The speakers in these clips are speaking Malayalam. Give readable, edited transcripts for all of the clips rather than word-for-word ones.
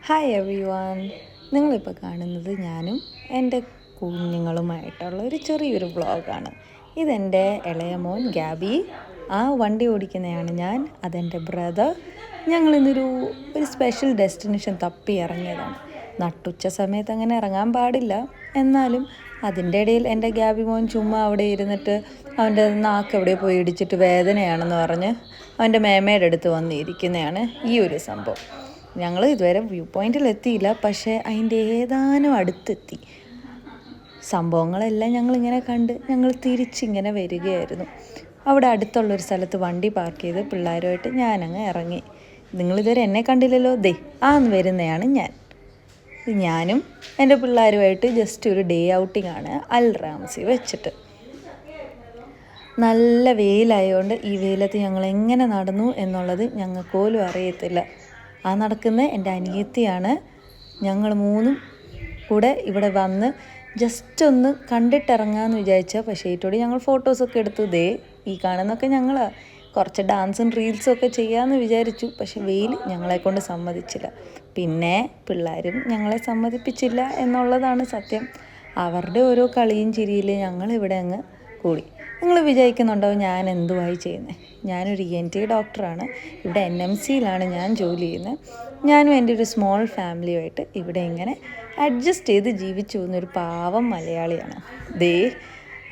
Hi every one. നിങ്ങളിപ്പോൾ കാണുന്നത് ഞാനും എൻ്റെ കുഞ്ഞുങ്ങളുമായിട്ടുള്ള ഒരു ചെറിയൊരു വ്ളോഗാണ്. ഇതെൻ്റെ ഇളയ മോൻ ഗാബി, ആ വണ്ടി ഓടിക്കുന്നതാണ് ഞാൻ, അതെൻ്റെ ബ്രദർ. ഞങ്ങളിന്നൊരു സ്പെഷ്യൽ ഡെസ്റ്റിനേഷൻ തപ്പി ഇറങ്ങിയതാണ്. നട്ടുച്ച സമയത്ത് അങ്ങനെ ഇറങ്ങാൻ പാടില്ല, എന്നാലും അതിൻ്റെ ഇടയിൽ എൻ്റെ ഗാബി മോൻ ചുമ്മാ അവിടെ ഇരുന്നിട്ട് അവൻ്റെ നാക്ക് എവിടെ പോയി ഇടിച്ചിട്ട് വേദനയാണെന്ന് പറഞ്ഞ് അവൻ്റെ മേമയുടെ അടുത്ത് വന്നിരിക്കുന്നതാണ് ഈ ഒരു സംഭവം. ഞങ്ങൾ ഇതുവരെ വ്യൂ പോയിൻറ്റിൽ എത്തിയില്ല, പക്ഷേ അതിൻ്റെ ഏതാനും അടുത്തെത്തി. സംഭവങ്ങളെല്ലാം ഞങ്ങളിങ്ങനെ കണ്ട് ഞങ്ങൾ തിരിച്ചിങ്ങനെ വരികയായിരുന്നു. അവിടെ അടുത്തുള്ളൊരു സ്ഥലത്ത് വണ്ടി പാർക്ക് ചെയ്ത് പിള്ളേരുമായിട്ട് ഞാനങ്ങ് ഇറങ്ങി. നിങ്ങളിതുവരെ എന്നെ കണ്ടില്ലല്ലോ, വരുന്നതാണ് ഞാനും എൻ്റെ പിള്ളേരുമായിട്ട് ജസ്റ്റ് ഒരു ഡേ ഔട്ടിംഗ് ആണ് അൽ റാംസി വെച്ചിട്ട്. നല്ല വെയിലായതുകൊണ്ട് ഈ വെയിലത്ത് ഞങ്ങൾ എങ്ങനെ നടന്നു എന്നുള്ളത് ഞങ്ങൾക്ക് പോലും അറിയത്തില്ല. ആ നടക്കുന്ന എൻ്റെ അനിയത്തിയാണ്. ഞങ്ങൾ മൂന്നും കൂടെ ഇവിടെ വന്ന് ജസ്റ്റ് ഒന്ന് കണ്ടിട്ടിറങ്ങാമെന്ന് വിചാരിച്ചാൽ, പക്ഷേ ഏറ്റവും ഞങ്ങൾ ഫോട്ടോസൊക്കെ എടുത്തു. ഈ കാണുന്നൊക്കെ ഞങ്ങൾ കുറച്ച് ഡാൻസും റീൽസും ഒക്കെ ചെയ്യാമെന്ന് വിചാരിച്ചു, പക്ഷേ വെയിൽ ഞങ്ങളെക്കൊണ്ട് സമ്മതിച്ചില്ല. പിന്നെ പിള്ളേരും ഞങ്ങളെ സമ്മതിപ്പിച്ചില്ല എന്നുള്ളതാണ് സത്യം. അവരുടെ ഓരോ കളിയും ചിരിയിൽ ഞങ്ങളിവിടെ അങ്ങ് കൂടി. നിങ്ങൾ വിചാരിക്കുന്നുണ്ടാവും ഞാൻ എന്തുവായി ചെയ്യുന്നത്. ഞാനൊരു ENT ഡോക്ടറാണ്. ഇവിടെ NMCയിലാണ് ഞാൻ ജോലി ചെയ്യുന്നത്. ഞാനും എൻ്റെ ഒരു സ്മോൾ ഫാമിലിയുമായിട്ട് ഇവിടെ ഇങ്ങനെ അഡ്ജസ്റ്റ് ചെയ്ത് ജീവിച്ചു പോകുന്നൊരു പാവം മലയാളിയാണ്.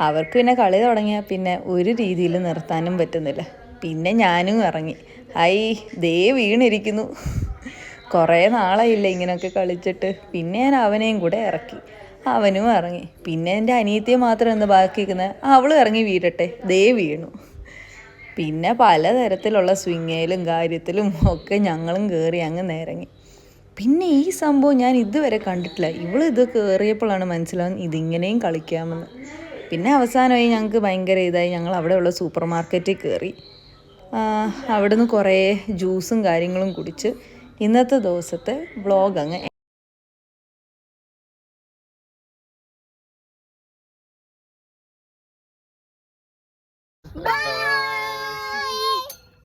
അവർക്ക് പിന്നെ കളി തുടങ്ങിയാൽ പിന്നെ ഒരു രീതിയിൽ നിർത്താനും പറ്റുന്നില്ല. പിന്നെ ഞാനും ഇറങ്ങി. വീണിരിക്കുന്നു. കുറേ നാളായില്ല ഇങ്ങനെയൊക്കെ കളിച്ചിട്ട്. പിന്നെ ഞാൻ അവനെയും കൂടെ ഇറക്കി, അവനും ഇറങ്ങി. പിന്നെ എൻ്റെ അനിയത്തിയെ മാത്രം എന്താ ബാക്കിയിരിക്കുന്നത്, അവൾ ഇറങ്ങി വീഴട്ടെ, വീണു. പിന്നെ പലതരത്തിലുള്ള സ്വിങ്ങയിലും കാര്യത്തിലും ഒക്കെ ഞങ്ങളും കയറി അങ്ങ് നിരങ്ങി. പിന്നെ ഈ സംഭവം ഞാൻ ഇതുവരെ കണ്ടിട്ടില്ല. ഇത് കയറിയപ്പോഴാണ് മനസ്സിലാവുന്നത് ഇതിങ്ങനെയും കളിക്കാമെന്ന്. പിന്നെ അവസാനമായി ഞങ്ങൾക്ക് ഭയങ്കര ഇതായി. ഞങ്ങൾ അവിടെയുള്ള സൂപ്പർ മാർക്കറ്റിൽ കയറി. അവിടുന്ന് കുറേ ജ്യൂസും കാര്യങ്ങളും കുടിച്ച് ഇന്നത്തെ ദിവസത്തെ വ്ളോഗ് അങ്ങ് Bye.